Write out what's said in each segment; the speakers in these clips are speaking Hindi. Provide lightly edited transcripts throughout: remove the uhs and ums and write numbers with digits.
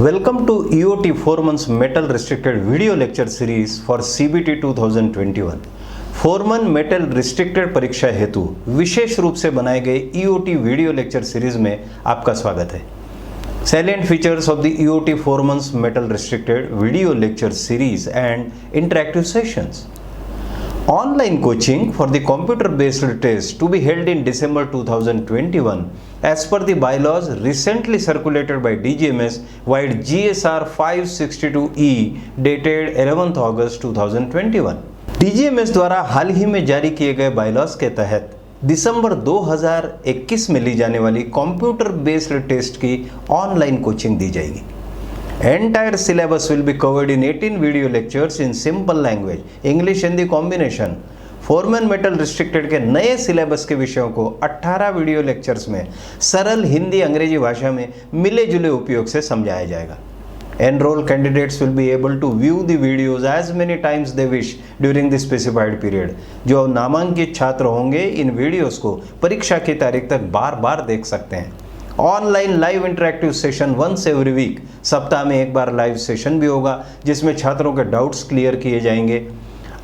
Welcome to EOT 4 months metal restricted video lecture series for CBT 2021। 4 month metal restricted परीक्षा हेतु विशेष रूप से बनाए गए EOT वीडियो लेक्चर सीरीज में आपका स्वागत है। Salient features of the EOT 4 months metal restricted video lecture series and interactive sessions. Online coaching for the computer-based test to be held in December 2021 as per the bylaws recently circulated by DGMS via GSR 562E dated 11th August 2021। DGMS द्वारा हाल ही में जारी किए गए बायलॉज के तहत दिसंबर 2021 में ली जाने वाली कंप्यूटर बेस्ड टेस्ट की ऑनलाइन कोचिंग दी जाएगी। Entire syllabus will be covered in 18 video lectures in simple language, English Hindi combination। 4 month metal restricted के नए सिलेबस के विषयों को 18 वीडियो लेक्चर्स में सरल हिंदी अंग्रेजी भाषा में मिले जुले उपयोग से समझाया जाएगा। Enrolled candidates will be able to view the videos as many times they wish during the specified period। जो नामांकित छात्र होंगे इन वीडियोस को परीक्षा की तारीख तक बार बार देख सकते हैं। Online live interactive session once every week, सप्ताह में एक बार लाइव सेशन भी होगा जिसमें छात्रों के डाउट्स क्लियर किए जाएंगे।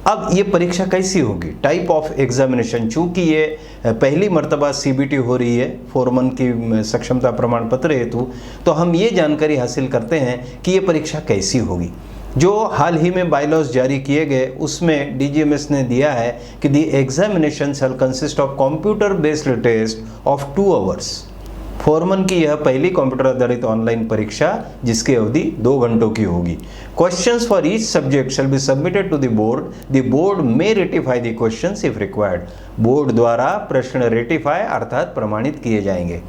अब ये परीक्षा कैसी होगी, टाइप ऑफ एग्जामिनेशन, चूंकि ये पहली मर्तबा CBT हो रही है 4 मंथ की सक्षमता प्रमाण पत्र हेतु, तो हम ये जानकारी हासिल करते हैं कि ये परीक्षा कैसी होगी। जो हाल ही में बायलॉज जारी किए गए उसमें DGMS ने दिया है कि the examination shall consist of computer based test of 2 hours। 4 month की यह पहली कंप्यूटर आधारित ऑनलाइन परीक्षा जिसकी अवधि 2 घंटों की होगी। Questions for each subject shall be submitted to the board. The board may ratify the questions if required. Board द्वारा प्रश्न रेटिफाई अर्थात प्रमाणित किए जाएंगे।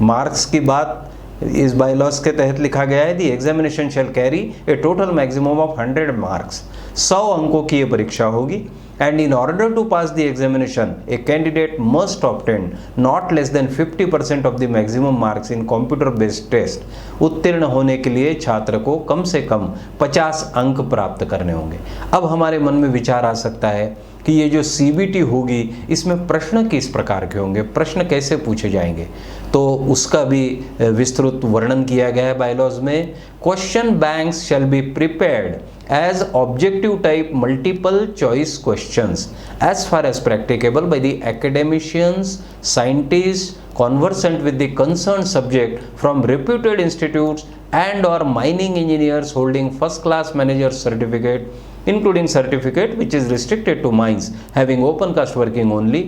मार्क्स की बात इस बायलॉज के तहत लिखा गया है, the examination shall carry a total maximum of 100 marks. 100 अंकों की ये परीक्षा होगी। And in order to pass the examination, a candidate must obtain not less than 50% of the maximum marks in computer-based test। उत्तीर्ण होने के लिए छात्र को कम से कम 50 अंक प्राप्त करने होंगे। अब हमारे मन में विचार आ सकता है कि ये जो CBT होगी इसमें प्रश्न किस प्रकार के होंगे, प्रश्न कैसे पूछे जाएंगे, तो उसका भी विस्तृत वर्णन किया गया है बायलॉज में। Question banks shall be prepared as objective type multiple choice questions as far as practicable by the academicians, scientists conversant with the concerned subject from reputed institutes and or mining engineers holding first class manager's certificate, including certificate which is restricted to mines having open cast working only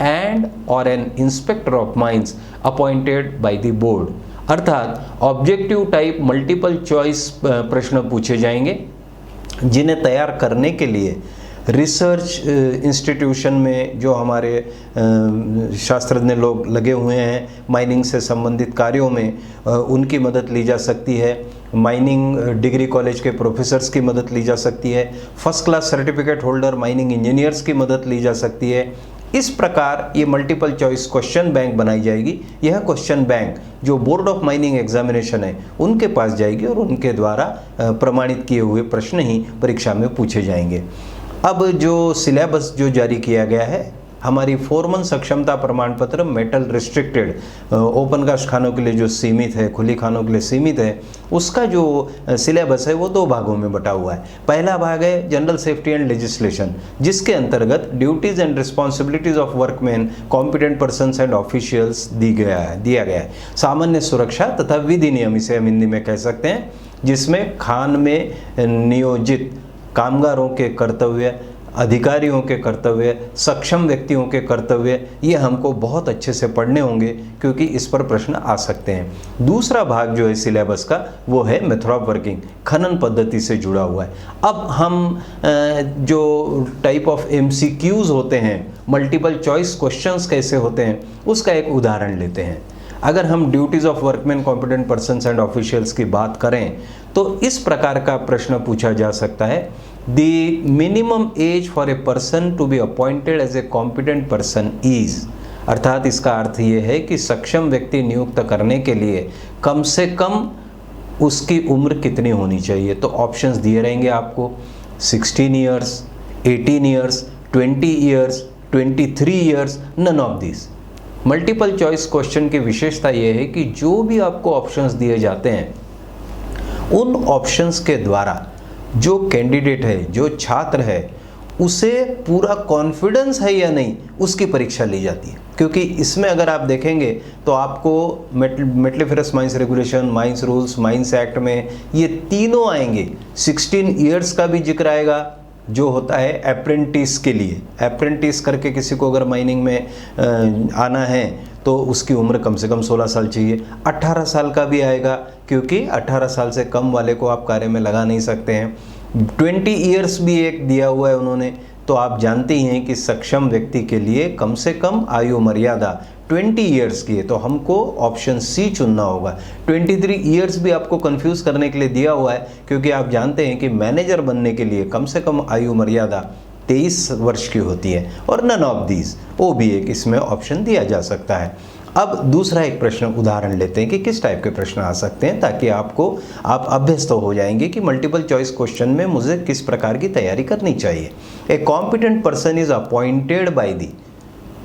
and or an inspector of mines appointed by the board। अर्थात ऑब्जेक्टिव टाइप मल्टीपल चॉइस प्रश्न पूछे जाएंगे जिन्हें तैयार करने के लिए रिसर्च इंस्टीट्यूशन में जो हमारे शास्त्रज्ञ लोग लगे हुए हैं माइनिंग से संबंधित कार्यों में, उनकी मदद ली जा सकती है। माइनिंग डिग्री कॉलेज के प्रोफेसर्स की मदद ली जा सकती है। First class certificate holder mining engineers की मदद ली जा सकती है। इस प्रकार ये मल्टीपल चॉइस क्वेश्चन बैंक बनाई जाएगी। यह क्वेश्चन बैंक जो बोर्ड ऑफ माइनिंग एग्जामिनेशन है उनके पास जाएगी और उनके द्वारा प्रमाणित किए हुए प्रश्न ही परीक्षा में पूछे जाएंगे। अब जो सिलेबस जो जारी किया गया है, हमारी 4 मंथ सक्षमता प्रमाण पत्र मेटल रिस्ट्रिक्टेड ओपन कास्ट खानों के लिए जो सीमित है, खुली खानों के लिए सीमित है, उसका जो सिलेबस है वो 2 भागों में बटा हुआ है। पहला भाग है जनरल सेफ्टी एंड लेजिस्लेशन, जिसके अंतर्गत duties and responsibilities of workman, competent persons and officials दिया गया है। सामान्य सुरक्षा तथा विधि नियम, इसे हम हिंदी में कह सकते हैं, जिसमें खान में नियोजित कामगारों के कर्तव्य, अधिकारियों के कर्तव्य, सक्षम व्यक्तियों के कर्तव्य, ये हमको बहुत अच्छे से पढ़ने होंगे क्योंकि इस पर प्रश्न आ सकते हैं। दूसरा भाग जो है सिलेबस का वो है मेथड ऑफ वर्किंग, खनन पद्धति से जुड़ा हुआ है। अब हम जो टाइप ऑफ MCQs होते हैं, मल्टीपल चॉइस क्वेश्चंस कैसे होते हैं, उसका एक उदाहरण लेते हैं। अगर हम duties of workman, competent persons and officials की बात करें तो इस प्रकार का प्रश्न पूछा जा सकता है, the minimum age for a person to be appointed as a competent person is. अर्थात इसका अर्थ ये है कि सक्षम व्यक्ति नियुक्त करने के लिए कम से कम उसकी उम्र कितनी होनी चाहिए। तो ऑप्शंस दिए रहेंगे आपको, 16 years, 18 years, 20 years, 23 years, none of this. Multiple choice question की विशेषता यह है कि जो भी आपको ऑप्शंस दिए जाते हैं उन ऑप्शंस के द्वारा जो कैंडिडेट है, जो छात्र है, उसे पूरा कॉन्फिडेंस है या नहीं, उसकी परीक्षा ली जाती है। क्योंकि इसमें अगर आप देखेंगे तो आपको metalliferous mines regulation, mines rules, mines act में ये तीनों आएंगे। 16 इयर्स का भी जिक्र आएगा जो होता है अप्रेंटिस के लिए। अप्रेंटिस करके किसी को अगर माइनिंग में आना है तो उसकी उम्र कम से कम 16 साल चाहिए। 18 साल का भी आएगा क्योंकि 18 साल से कम वाले को आप कार्य में लगा नहीं सकते हैं। 20 इयर्स भी एक दिया हुआ है उन्होंने। तो आप जानते ही हैं कि सक्षम व्यक्ति के लिए कम से कम आयु मर्यादा 20 इयर्स की है, तो हमको ऑप्शन सी चुनना होगा। 23 इयर्स भी आपको कंफ्यूज करने के लिए दिया हुआ है क्योंकि आप जानते हैं कि मैनेजर बनने के लिए कम से कम आयु मर्यादा 23 वर्ष की होती है, और नन ऑफ दीज, वो भी एक इसमें ऑप्शन दिया जा सकता है। अब दूसरा एक प्रश्न उदाहरण लेते हैं कि किस टाइप के प्रश्न आ सकते हैं, ताकि आप अभ्यस्त हो जाएंगे कि मल्टीपल चॉइस क्वेश्चन में मुझे किस प्रकार की तैयारी करनी चाहिए। ए competent person is appointed by the,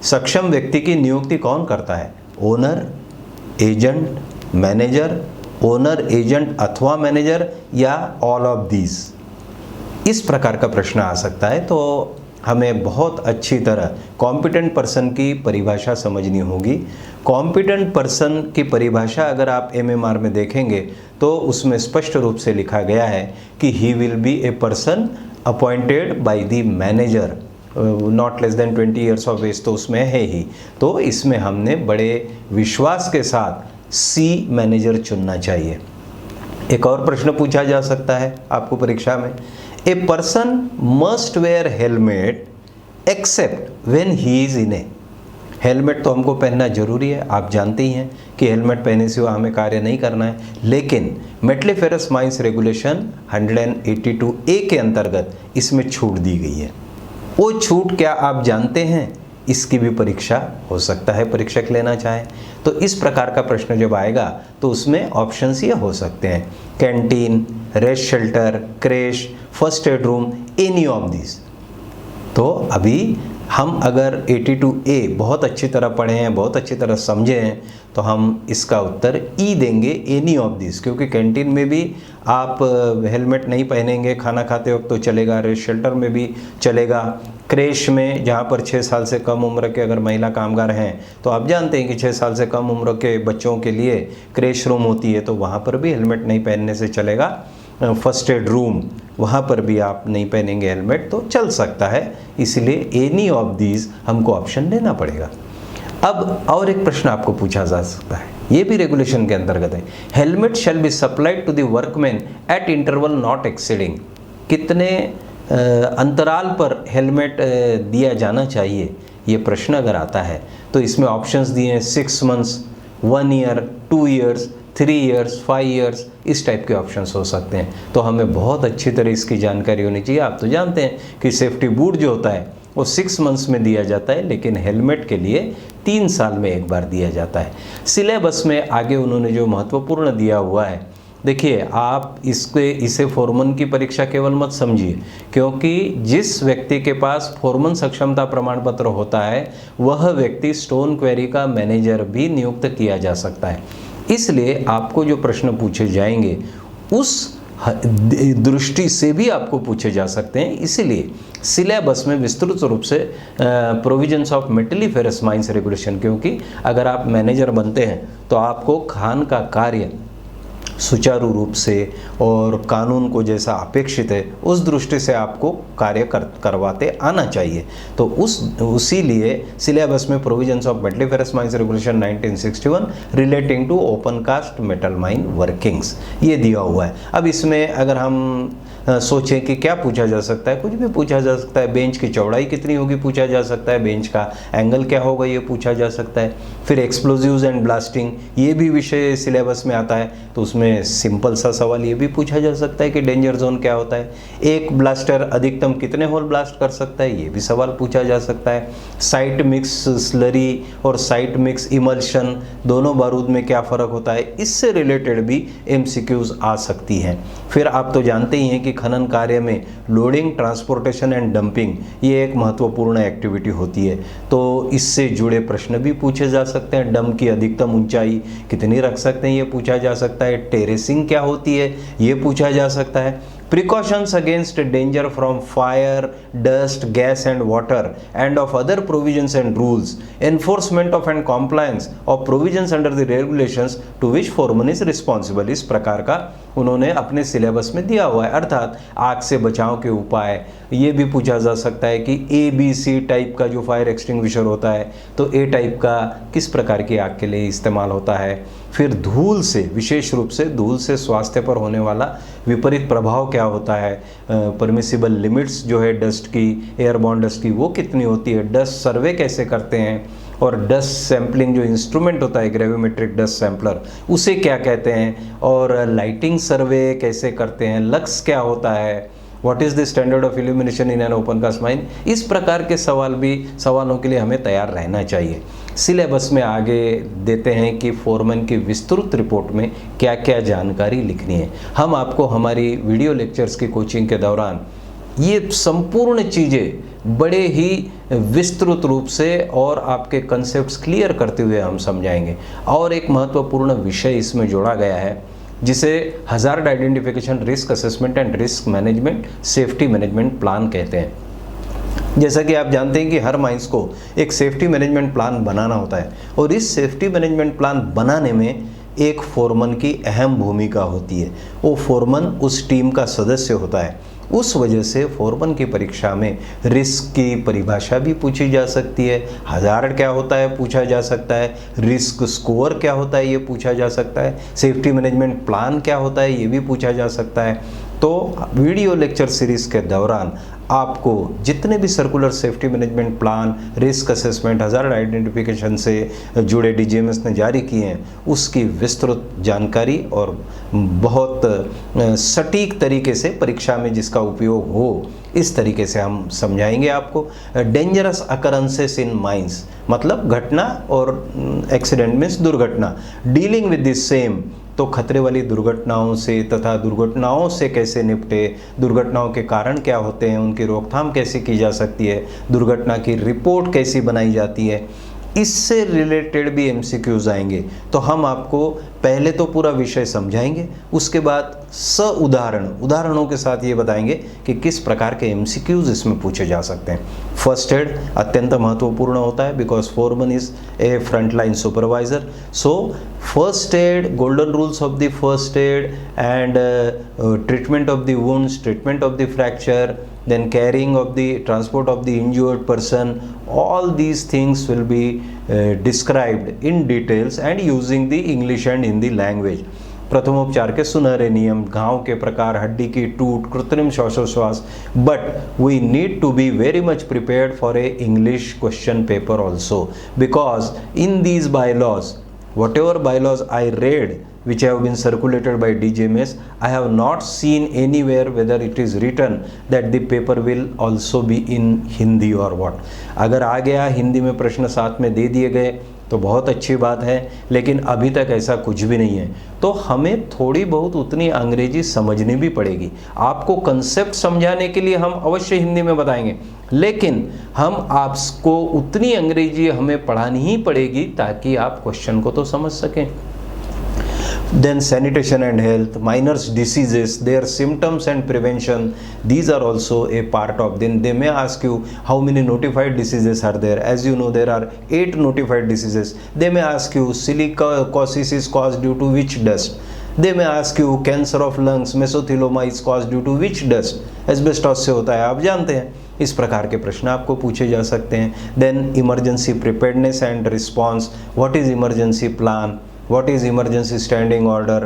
सक्षम व्यक्ति की नियुक्ति कौन करता है? Owner, agent, manager, owner, agent अथवा मैनेजर, या ऑल ऑफ दीज। इस प्रकार का प्रश्न आ सकता है। तो हमें बहुत अच्छी तरह कॉम्पिटेंट पर्सन की परिभाषा समझनी होगी। कॉम्पिटेंट पर्सन की परिभाषा अगर आप एमएमआर में देखेंगे तो उसमें स्पष्ट रूप से लिखा गया है कि he will be a person appointed by the manager not less than 20 years of age, तो उसमें है ही। तो इसमें हमने बड़े विश्वास के साथ सी मैनेजर चुनना चाहिए। एक और प्रश्न पूछा जा सकता है आपको परीक्षा में, a person must where helmet except when he is in A. Helmet तो हमको पहनना जरूरी है, आप जानते ही हैं कि हेलमेट पहने सिवा हमें कार्य नहीं करना है। लेकिन मेटलीफेरस माइंस रेगुलेशन 182A के अंतर्गत इसमें छूट दी गई है। वो छूट क्या आप जानते हैं? इसकी भी परीक्षा हो सकता है परीक्षक लेना चाहे। तो इस प्रकार का प्रश्न जब आएगा तो उसमें ऑप्शंस ये हो सकते हैं, canteen, rest shelter, creche, first aid room, any of this. तो अभी हम अगर 82A बहुत अच्छी तरह पढ़े हैं, बहुत अच्छी तरह समझे हैं, तो हम इसका उत्तर ई देंगे, एनी ऑफ दिस। क्योंकि कैंटीन में भी आप हेलमेट नहीं पहनेंगे खाना खाते वक्त तो चलेगा, रेस्ट शेल्टर में भी चलेगा, क्रेश में जहाँ पर 6 साल से कम उम्र के अगर महिला कामगार हैं तो आप जानते हैं कि 6 साल से कम उम्र के बच्चों के लिए क्रेश रूम होती है, तो वहाँ पर भी हेलमेट नहीं पहनने से चलेगा। फर्स्ट एड रूम, वहाँ पर भी आप नहीं पहनेंगे हेलमेट तो चल सकता है। इसलिए एनी ऑफ दीज हमको ऑप्शन लेना पड़ेगा। अब और एक प्रश्न आपको पूछा जा सकता है, ये भी रेगुलेशन के अंतर्गत है, helmet shall be supplied to the workman at interval not exceeding. कितने अंतराल पर हेलमेट दिया जाना चाहिए, ये प्रश्न अगर आता है तो इसमें ऑप्शंस दिए हैं 6 months, 1 year, 2 years, 3 years, 5 years, इस टाइप के ऑप्शंस हो सकते हैं। तो हमें बहुत अच्छी तरह इसकी जानकारी होनी चाहिए। आप तो जानते हैं कि सेफ्टी बूट जो होता है वो 6 मंथ्स में दिया जाता है, लेकिन हेलमेट के लिए 3 साल में एक बार दिया जाता है। सिलेबस में आगे उन्होंने जो महत्वपूर्ण दिया हुआ है, देखिए आप इसे फोरमन की परीक्षा केवल मत समझिए, क्योंकि जिस व्यक्ति के पास फोरमन सक्षमता प्रमाण पत्र होता है वह व्यक्ति स्टोन क्वेरी का मैनेजर भी नियुक्त किया जा सकता है। इसलिए आपको जो प्रश्न पूछे जाएंगे उस दृष्टि से भी आपको पूछे जा सकते हैं। इसीलिए सिलेबस में विस्तृत रूप से provisions of metalliferous mines regulation, क्योंकि अगर आप मैनेजर बनते हैं तो आपको खान का कार्य सुचारू रूप से और कानून को जैसा अपेक्षित है उस दृष्टि से आपको कार्य करवाते आना चाहिए। तो उसी लिए सिलेबस में provisions of metalliferous mines regulation 1961 relating to open cast metal mine workings ये दिया हुआ है। अब इसमें अगर हम सोचें कि क्या पूछा जा सकता है, कुछ भी पूछा जा सकता है। बेंच की चौड़ाई कितनी होगी पूछा जा सकता है, बेंच का एंगल क्या होगा ये पूछा जा सकता है। फिर एक्सप्लोजिव्स एंड ब्लास्टिंग ये भी विषय सिलेबस में आता है, तो उसमें सिंपल सा सवाल ये भी पूछा जा सकता है कि डेंजर जोन क्या होता है, एक ब्लास्टर अधिकतम कितने होल ब्लास्ट कर सकता है, ये भी सवाल पूछा जा सकता है। साइट मिक्स स्लरी और साइट मिक्स इमल्शन दोनों बारूद में क्या फ़र्क होता है, इससे रिलेटेड भी MCQs आ सकती हैं। फिर आप तो जानते ही हैं कि खनन कार्य में लोडिंग, ट्रांसपोर्टेशन एंड डंपिंग ये एक महत्वपूर्ण एक्टिविटी होती है, तो इससे जुड़े प्रश्न भी पूछे जा सकते हैं। डंप की अधिकतम ऊंचाई कितनी रख सकते हैं ये पूछा जा सकता है। टेरेसिंग क्या होती है ये पूछा जा सकता है। Precautions against danger from fire, dust, gas and water and of other provisions and rules, enforcement of and compliance of provisions under the regulations to which foreman is responsible. इस प्रकार का उन्होंने अपने सिलेबस में दिया हुआ है। अर्थात आग से बचाव के उपाय, ये भी पूछा जा सकता है कि ABC टाइप का जो फायर एक्सटिंग्विशर होता है तो A टाइप का किस प्रकार की आग के लिए इस्तेमाल होता है। फिर धूल से, विशेष रूप से धूल से स्वास्थ्य पर होने वाला विपरीत प्रभाव क्या होता है, परमिसिबल लिमिट्स जो है डस्ट की, एयरबॉर्न डस्ट की, वो कितनी होती है, डस्ट सर्वे कैसे करते हैं, और डस्ट सैम्पलिंग जो इंस्ट्रूमेंट होता है ग्रेविमेट्रिक डस्ट सैम्पलर उसे क्या कहते हैं, और लाइटिंग सर्वे कैसे करते हैं, लक्स क्या होता है, what is the standard of illumination in an open cast mine. इस प्रकार के सवालों के लिए हमें तैयार रहना चाहिए। सिलेबस में आगे देते हैं कि फोरमैन की विस्तृत रिपोर्ट में क्या क्या जानकारी लिखनी है। हम आपको हमारी वीडियो लेक्चर्स की कोचिंग के दौरान ये संपूर्ण चीज़ें बड़े ही विस्तृत रूप से और आपके कंसेप्ट्स क्लियर करते हुए हम समझाएंगे। और एक महत्वपूर्ण विषय इसमें जोड़ा गया है जिसे hazard identification, risk assessment and risk management, safety management plan कहते हैं। जैसा कि आप जानते हैं कि हर माइंस को एक सेफ्टी मैनेजमेंट प्लान बनाना होता है और इस सेफ्टी मैनेजमेंट प्लान बनाने में एक फोरमन की अहम भूमिका होती है। वो फोरमन उस टीम का सदस्य होता है। उस वजह से फोरमन की परीक्षा में रिस्क की परिभाषा भी पूछी जा सकती है, हजार्ड क्या होता है पूछा जा सकता है, रिस्क स्कोर क्या होता है ये पूछा जा सकता है, सेफ्टी मैनेजमेंट प्लान क्या होता है ये भी पूछा जा सकता है। तो वीडियो लेक्चर सीरीज़ के दौरान आपको जितने भी circular safety management plan, risk assessment, hazard identification से जुड़े DGMS ने जारी किए हैं उसकी विस्तृत जानकारी और बहुत सटीक तरीके से परीक्षा में जिसका उपयोग हो इस तरीके से हम समझाएंगे आपको। डेंजरस अकरेंसेस इन माइंस मतलब घटना और एक्सीडेंट मीन्स दुर्घटना, डीलिंग विद दिस सेम तो खतरे वाली दुर्घटनाओं से तथा दुर्घटनाओं से कैसे निपटे, दुर्घटनाओं के कारण क्या होते हैं, उनकी रोकथाम कैसे की जा सकती है, दुर्घटना की रिपोर्ट कैसी बनाई जाती है, इससे रिलेटेड भी MCQs आएंगे। तो हम आपको पहले तो पूरा विषय समझाएंगे, उसके बाद उदाहरणों के साथ ये बताएंगे कि किस प्रकार के MCQs इसमें पूछे जा सकते हैं। फर्स्ट एड अत्यंत महत्वपूर्ण होता है because Foreman is a front line supervisor. So first aid, golden rules of the first aid and treatment of the wounds, treatment of the fracture, then carrying of the transport of the injured person, all these things will be described in details and using the English and Hindi language। प्रथमोपचार के सुनहरे नियम, घाव के प्रकार, हड्डी की टूट, कृत्रिम श्वासोच्छ्वास, but we need to be very much prepared for a English question paper also because in these bylaws, whatever bylaws I read which have been circulated by DGMS, I have not seen anywhere whether it is written that the paper will also be in Hindi or what। अगर आ गया हिंदी में प्रश्न साथ में दे दिए गए तो बहुत अच्छी बात है, लेकिन अभी तक ऐसा कुछ भी नहीं है। तो हमें थोड़ी बहुत उतनी अंग्रेजी समझनी भी पड़ेगी। आपको कंसेप्ट समझाने के लिए हम अवश्य हिंदी में बताएंगे, लेकिन हम आपको उतनी अंग्रेजी हमें पढ़ानी ही पड़ेगी ताकि आप क्वेश्चन को तो समझ सकें। Then sanitation and health, minors diseases, their symptoms and prevention, these are also a part of. Then they may ask you how many notified diseases are there. As you know, there are 8 notified diseases. They may ask you silicosis is caused due to which dust. They may ask you cancer of lungs, mesothelioma is caused due to which dust. asbestos से होता है, आप जानते हैं। इस प्रकार के प्रश्न आपको पूछे जा सकते हैं। Then emergency preparedness and response, what is emergency plan, what is emergency standing order,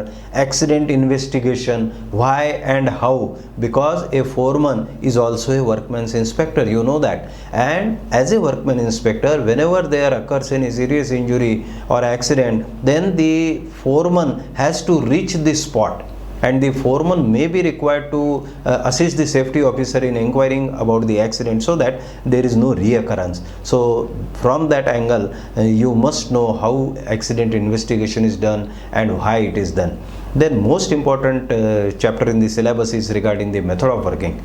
accident investigation, why and how, because a foreman is also a workman's inspector, you know that, and as a workman inspector whenever there occurs any serious injury or accident, then the foreman has to reach the spot and the foreman may be required to assist the safety officer in inquiring about the accident so that there is no reoccurrence. So from that angle you must know how accident investigation is done and why it is done. Then most important chapter in the syllabus is regarding the method of working.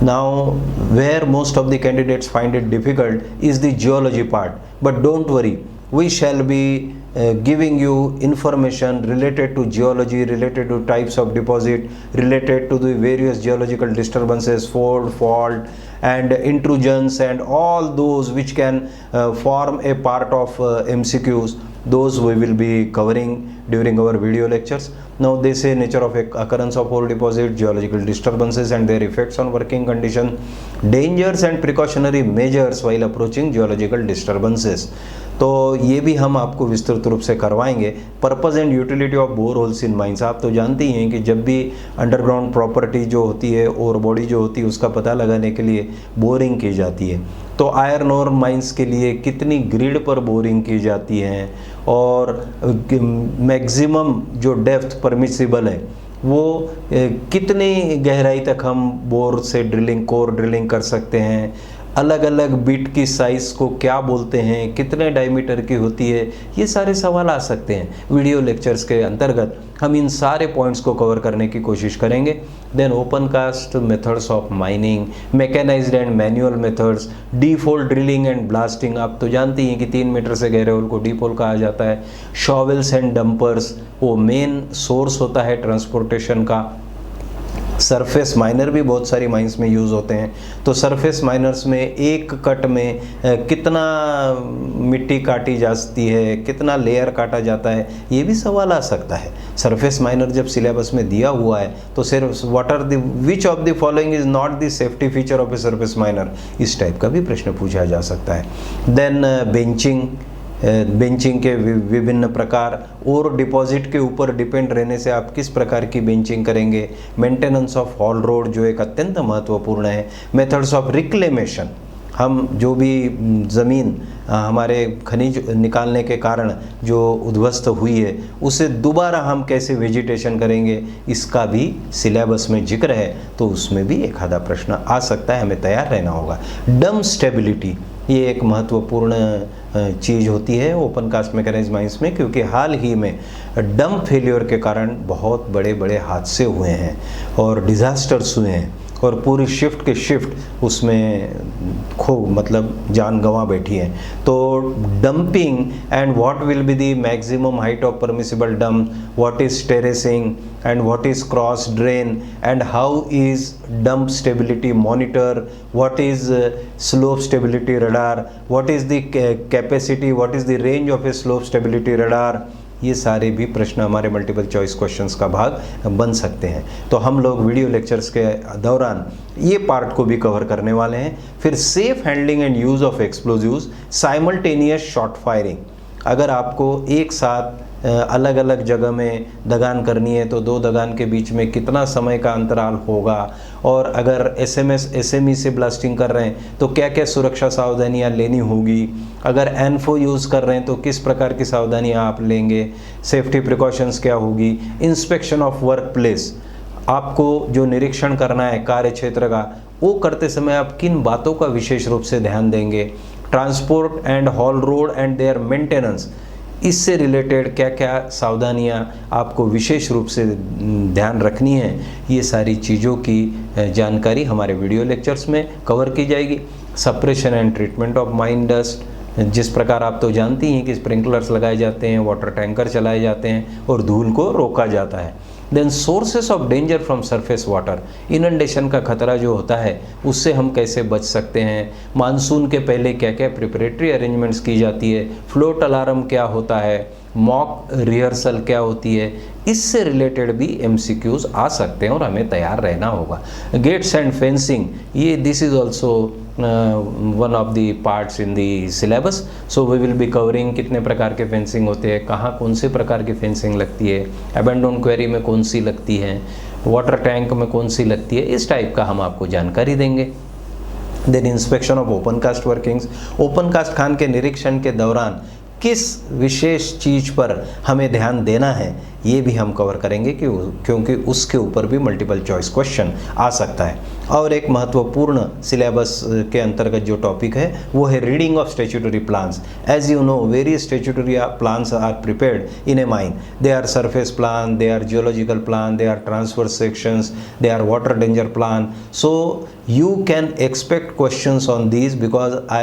Now where most of the candidates find it difficult is the geology part, but don't worry, we shall be giving you information related to geology, related to types of deposit, related to the various geological disturbances, fold, fault, and intrusions, and all those which can form a part of MCQs. Those we will be covering during our video lectures. Now they say nature of occurrence of ore deposit, geological disturbances and their effects on working condition, dangers and precautionary measures while approaching geological disturbances. तो ये भी हम आपको विस्तृत रूप से करवाएंगे. Purpose and utility of bore holes in mines. आप तो जानते ही हैं कि जब भी अंडरग्राउंड प्रॉपर्टी जो होती है, और बॉडी जो होती है, उसका पता लगाने के लिए बोरिंग की जाती है. तो आयरन ओर माइंस के लिए कितनी ग्रिड पर बोरिंग की जाती है, और मैक्सिमम जो डेप्थ परमिसिबल है वो कितनी गहराई तक हम बोर से ड्रिलिंग, कोर ड्रिलिंग कर सकते हैं, अलग अलग बिट की साइज़ को क्या बोलते हैं, कितने डायमीटर की होती है, ये सारे सवाल आ सकते हैं. वीडियो लेक्चर्स के अंतर्गत हम इन सारे पॉइंट्स को कवर करने की कोशिश करेंगे. Then open cast methods of mining, mechanized and manual methods, deep hole drilling and blasting. आप तो जानते हैं कि 3 मीटर से गहरे होल को डीप होल कहा जाता है. शॉवेल्स एंड डंपर्स, वो मेन सोर्स होता है ट्रांसपोर्टेशन का. सरफेस माइनर भी बहुत सारी माइंस में यूज़ होते हैं. तो सरफेस माइनर्स में एक कट में कितना मिट्टी काटी जाती है, कितना लेयर काटा जाता है, ये भी सवाल आ सकता है. सरफेस माइनर जब सिलेबस में दिया हुआ है तो सिर्फ what are the which of the following is not the safety feature of a surface miner, इस टाइप का भी प्रश्न पूछा जा सकता है. देन बेंचिंग के विभिन्न प्रकार, और डिपॉजिट के ऊपर डिपेंड रहने से आप किस प्रकार की बेंचिंग करेंगे. मेंटेनेंस ऑफ हॉल रोड जो एक अत्यंत महत्वपूर्ण है. मेथड्स ऑफ रिक्लेमेशन, हम जो भी ज़मीन हमारे खनिज निकालने के कारण जो उद्ध्वस्त हुई है उसे दोबारा हम कैसे वेजिटेशन करेंगे, इसका भी सिलेबस में जिक्र है. तो उसमें भी एक आधा प्रश्न आ सकता है, हमें तैयार रहना होगा. डम स्टेबिलिटी, ये एक महत्वपूर्ण चीज़ होती है ओपन कास्ट मैकेनाइज्ड माइंस में, क्योंकि हाल ही में डम फेलियर के कारण बहुत बड़े बड़े हादसे हुए हैं और डिज़ास्टर्स हुए हैं, और पूरी शिफ्ट के शिफ्ट उसमें मतलब जान गंवा बैठी है. तो dumping and what will be the maximum height of permissible dump, what is terracing and what is cross drain, and how is dump stability monitor, what is slope stability radar, what is the capacity, what is the range of a slope stability radar. ये सारे भी प्रश्न हमारे मल्टीपल चॉइस क्वेश्चंस का भाग बन सकते हैं. तो हम लोग वीडियो लेक्चर्स के दौरान ये पार्ट को भी कवर करने वाले हैं. फिर safe handling and use of explosives, simultaneous shot firing. अगर आपको एक साथ अलग अलग जगह में दगान करनी है तो 2 दगान के बीच में कितना समय का अंतराल होगा, और अगर एसएमई से ब्लास्टिंग कर रहे हैं तो क्या क्या सुरक्षा सावधानियां लेनी होगी, अगर एनफो यूज़ कर रहे हैं तो किस प्रकार की सावधानियां आप लेंगे, सेफ्टी प्रिकॉशंस क्या होगी. इंस्पेक्शन ऑफ वर्क प्लेस, आपको जो निरीक्षण करना है कार्य क्षेत्र का, वो करते समय आप किन बातों का विशेष रूप से ध्यान देंगे. Transport and haul road and their maintenance, इससे रिलेटेड क्या क्या सावधानियां आपको विशेष रूप से ध्यान रखनी है, ये सारी चीज़ों की जानकारी हमारे वीडियो लेक्चर्स में कवर की जाएगी. Suppression and treatment of mine dust, जिस प्रकार आप तो जानती हैं कि स्प्रिंकलर्स लगाए जाते हैं, वाटर टैंकर चलाए जाते हैं और धूल को रोका जाता है. Then sources of danger from surface water, inundation का खतरा जो होता है उससे हम कैसे बच सकते हैं. मानसून के पहले क्या क्या प्रिपरेटरी अरेंजमेंट्स की जाती है, फ्लोट अलार्म क्या होता है, मॉक रिहर्सल क्या होती है, इससे रिलेटेड भी एमसीक्यूज आ सकते हैं और हमें तैयार रहना होगा. गेट्स एंड फेंसिंग, ये this is also one of the parts in the syllabus. So we will be covering कितने प्रकार के फेंसिंग होते हैं, कहाँ कौन से प्रकार की फेंसिंग लगती है, अबैंडन क्वेरी में कौन सी लगती है, वाटर टैंक में कौन सी लगती है, इस टाइप का हम आपको जानकारी देंगे. Then inspection of open cast workings, open cast खान के निरीक्षण के दौरान किस विशेष चीज़ पर हमें ध्यान देना है, ये भी हम कवर करेंगे क्योंकि उसके ऊपर भी मल्टीपल चॉइस क्वेश्चन आ सकता है. और एक महत्वपूर्ण सिलेबस के अंतर्गत जो टॉपिक है वो है reading of statutory plans. As you know, various statutory plans are prepared in a mine. They are surface plan, they are geological plan, they are transverse sections, they are water danger plan. So you can expect questions on these because I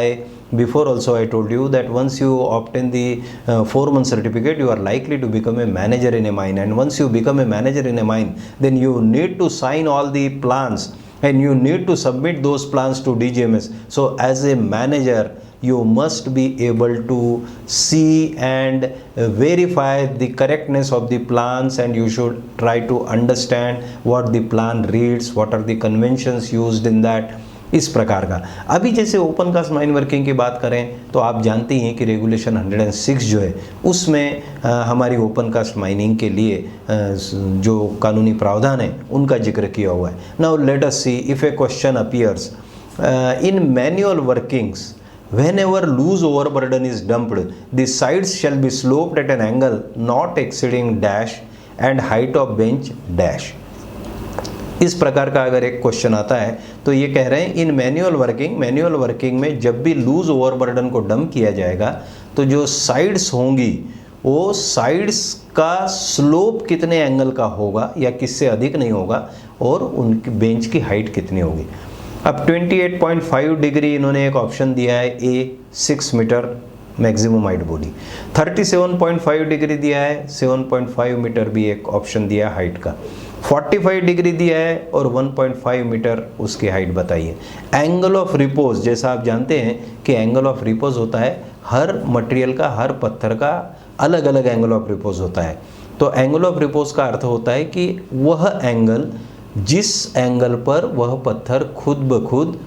before also I told you that once you obtain the foreman certificate, you are likely to become a manager in a mine, and once you become a manager in a mine, then you need to sign all the plans and you need to submit those plans to DGMS. So as a manager, you must be able to see and verify the correctness of the plans, and you should try to understand what the plan reads, what are the conventions used in that, इस प्रकार का। अभी जैसे ओपन कास्ट माइन वर्किंग की बात करें तो आप जानते ही हैं कि रेगुलेशन 106 जो है उसमें हमारी ओपन कास्ट माइनिंग के लिए जो कानूनी प्रावधान है उनका जिक्र किया हुआ है। Now let us see if A question appears in manual workings, whenever loose overburden is dumped, the sides shall be sloped at an angle not exceeding dash and height of bench dash। इस प्रकार का अगर एक क्वेश्चन आता है तो ये कह रहे हैं इन मैनुअल वर्किंग में जब भी लूज ओवरबर्डन को डंप किया जाएगा तो जो साइड्स होंगी वो साइड्स का स्लोप कितने एंगल का होगा या किससे अधिक नहीं होगा, और उनकी बेंच की हाइट कितनी होगी। अब 28.5 डिग्री इन्होंने एक ऑप्शन दिया है A, 6 meter maximum height body. 37.5 degree दिया है, 7.5 मीटर भी एक ऑप्शन दिया है हाइट का। 45 डिग्री दिया है और 1.5 मीटर उसकी हाइट बताइए। एंगल ऑफ रिपोज, जैसा आप जानते हैं कि एंगल ऑफ रिपोज होता है हर मटेरियल का, हर पत्थर का अलग अलग एंगल ऑफ रिपोज होता है। तो एंगल ऑफ रिपोज का अर्थ होता है कि वह एंगल जिस एंगल पर वह पत्थर खुद ब खुद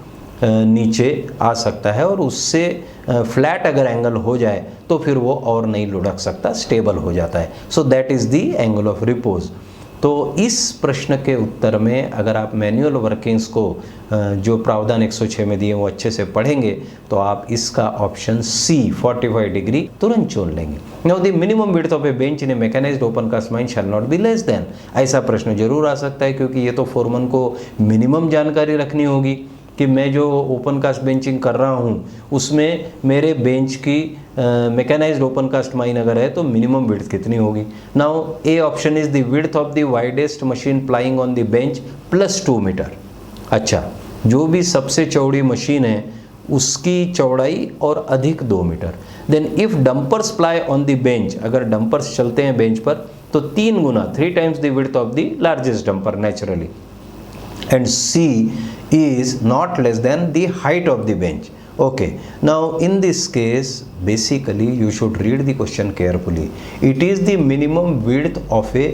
नीचे आ सकता है, और उससे फ्लैट अगर एंगल हो जाए तो फिर वो और नहीं लुढ़क सकता, स्टेबल हो जाता है। So that is the angle of repose. तो इस प्रश्न के उत्तर में अगर आप मैनुअल वर्किंग्स को जो प्रावधान 106 में दिए वो अच्छे से पढ़ेंगे तो आप इसका ऑप्शन सी 45 डिग्री तुरंत चुन लेंगे। Now the minimum width of a bench in a mechanized open cast mine shall not be less than. ऐसा प्रश्न जरूर आ सकता है क्योंकि ये तो फोरमन को मिनिमम जानकारी रखनी होगी कि मैं जो ओपन कास्ट बेंचिंग कर रहा हूँ उसमें मेरे बेंच की मैकेनाइज्ड ओपन कास्ट माइन अगर है तो मिनिमम विड्थ कितनी होगी। Now a option is the width of the widest machine plying on the bench plus 2 meter. अच्छा, जो भी सबसे चौड़ी मशीन है उसकी चौड़ाई और अधिक 2 मीटर। Then if dumpers ply on the bench, अगर डंपर्स चलते हैं बेंच पर तो 3 गुना 3 times the width of the largest dumper naturally. And C is not less than the height of the bench. Okay, now in this case basically you should read the question carefully. It is the minimum width of a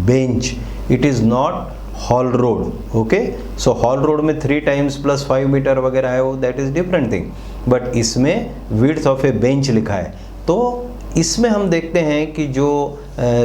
bench, it is not hall road. Okay, so hall road में 3 times plus 5 मीटर वगैरह है वो, that is different thing, but इसमें width of a bench लिखा है। तो इसमें हम देखते हैं कि जो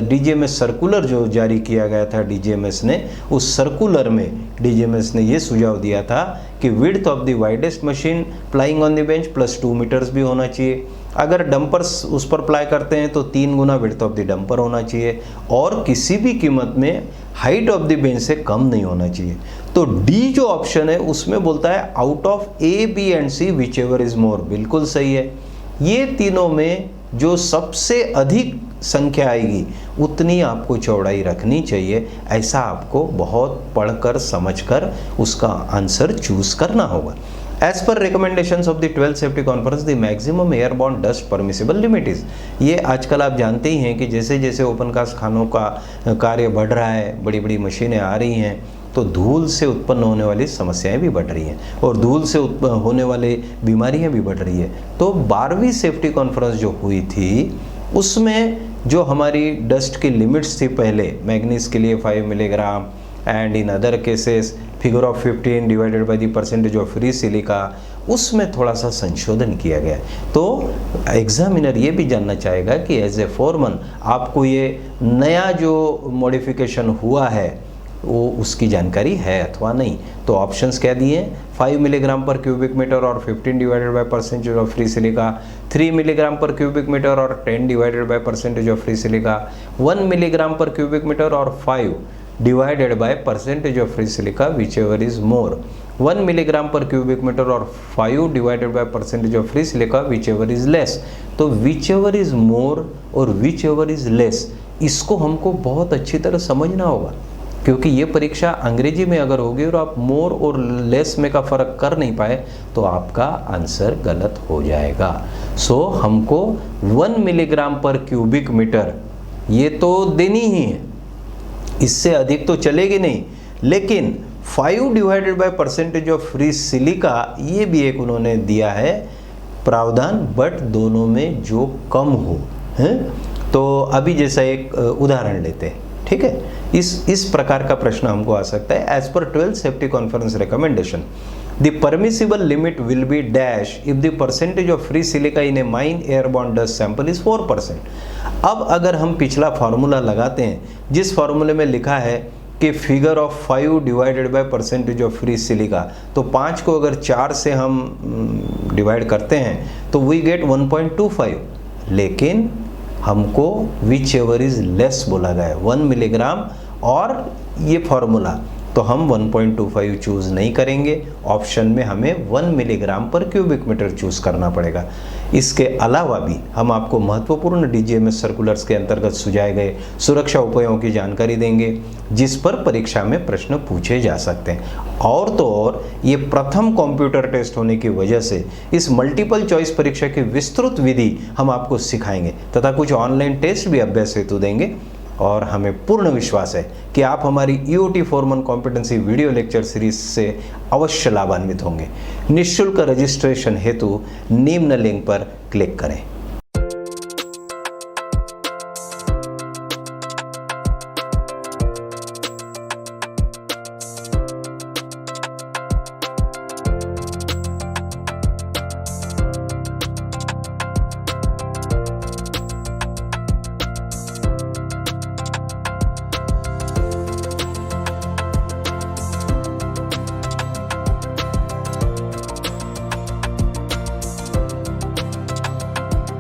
DGMS सर्कुलर जो जारी किया गया था DGMS ने, उस सर्कुलर में DGMS ने ये सुझाव दिया था कि width of the widest machine plying on the bench plus 2 meters भी होना चाहिए। अगर डंपर्स उस पर प्लाई करते हैं तो 3 गुना विड्थ ऑफ द डंपर होना चाहिए, और किसी भी कीमत में हाइट ऑफ द बेंच से कम नहीं होना चाहिए। तो डी जो ऑप्शन है उसमें बोलता है out of A, B and C whichever is more. बिल्कुल सही है। ये तीनों में जो सबसे अधिक संख्या आएगी उतनी आपको चौड़ाई रखनी चाहिए। ऐसा आपको बहुत पढ़कर समझकर उसका आंसर चूज करना होगा। As per recommendations of the 12th safety conference the maximum airborne dust permissible limit is. ये आजकल आप जानते ही हैं कि जैसे जैसे ओपन कास्ट खानों का कार्य बढ़ रहा है, बड़ी बड़ी मशीनें आ रही हैं, तो धूल से उत्पन्न होने वाली समस्याएं भी बढ़ रही हैं और धूल से होने वाली बीमारियां भी बढ़ रही है। तो 12वीं सेफ्टी कॉन्फ्रेंस जो हुई थी उसमें जो हमारी डस्ट की लिमिट्स थी, पहले मैग्नीज के लिए 5 milligram and in other cases figure of 15 divided by the percentage of free silica, उसमें थोड़ा सा संशोधन किया गया। तो एग्जामिनर ये भी जानना चाहेगा कि एज ए फोरमन आपको ये नया जो मॉडिफिकेशन हुआ है वो उसकी जानकारी है अथवा नहीं। तो ऑप्शंस क्या दिए? 5 मिलीग्राम पर क्यूबिक मीटर और 15 divided by percentage of free silica, 3 milligram पर क्यूबिक मीटर और 10 divided by percentage of free silica, 1 milligram पर क्यूबिक मीटर और 5 divided by percentage of free silica which ever is more, 1 milligram पर क्यूबिक मीटर और 5 divided by percentage of free silica which ever is less. तो विच एवर इज मोर और विच एवर इज लेस, इसको हमको बहुत अच्छी तरह समझना होगा, क्योंकि ये परीक्षा अंग्रेजी में अगर होगी और आप मोर और लेस में का फ़र्क कर नहीं पाए तो आपका आंसर गलत हो जाएगा। सो हमको 1 मिलीग्राम पर क्यूबिक मीटर ये तो देनी ही है, इससे अधिक तो चलेगी नहीं, लेकिन 5 divided by percentage of free silica ये भी एक उन्होंने दिया है प्रावधान, बट दोनों में जो कम हो है। तो अभी जैसा एक उदाहरण लेते हैं, ठीक है। इस प्रकार का प्रश्न हमको आ सकता है। As per 12th safety conference recommendation the permissible limit will be dash if the percentage of free silica in a mine airborne dust sample is 4%। अब अगर हम पिछला फार्मूला लगाते हैं, जिस फार्मूले में लिखा है कि figure of 5 divided by percentage of free silica, तो 5 को अगर 4 से हम डिवाइड करते हैं तो वी गेट 1.25, लेकिन हमको विच एवर इज लेस बोला गया है 1 मिलीग्राम और ये फॉर्मूला, तो हम 1.25 चूज़ नहीं करेंगे। ऑप्शन में हमें 1 मिलीग्राम पर क्यूबिक मीटर चूज़ करना पड़ेगा। इसके अलावा भी हम आपको महत्वपूर्ण DGMS सर्कुलर्स के अंतर्गत सुझाए गए सुरक्षा उपायों की जानकारी देंगे, जिस पर परीक्षा में प्रश्न पूछे जा सकते हैं। और तो और ये प्रथम कंप्यूटर टेस्ट होने की वजह से इस मल्टीपल चॉइस परीक्षा की विस्तृत विधि हम आपको सिखाएंगे तथा कुछ ऑनलाइन टेस्ट भी अभ्यास हेतु देंगे। और हमें पूर्ण विश्वास है कि आप हमारी EOT Foreman competency video lecture series से अवश्य लाभान्वित होंगे। निःशुल्क रजिस्ट्रेशन हेतु निम्न लिंक पर क्लिक करें।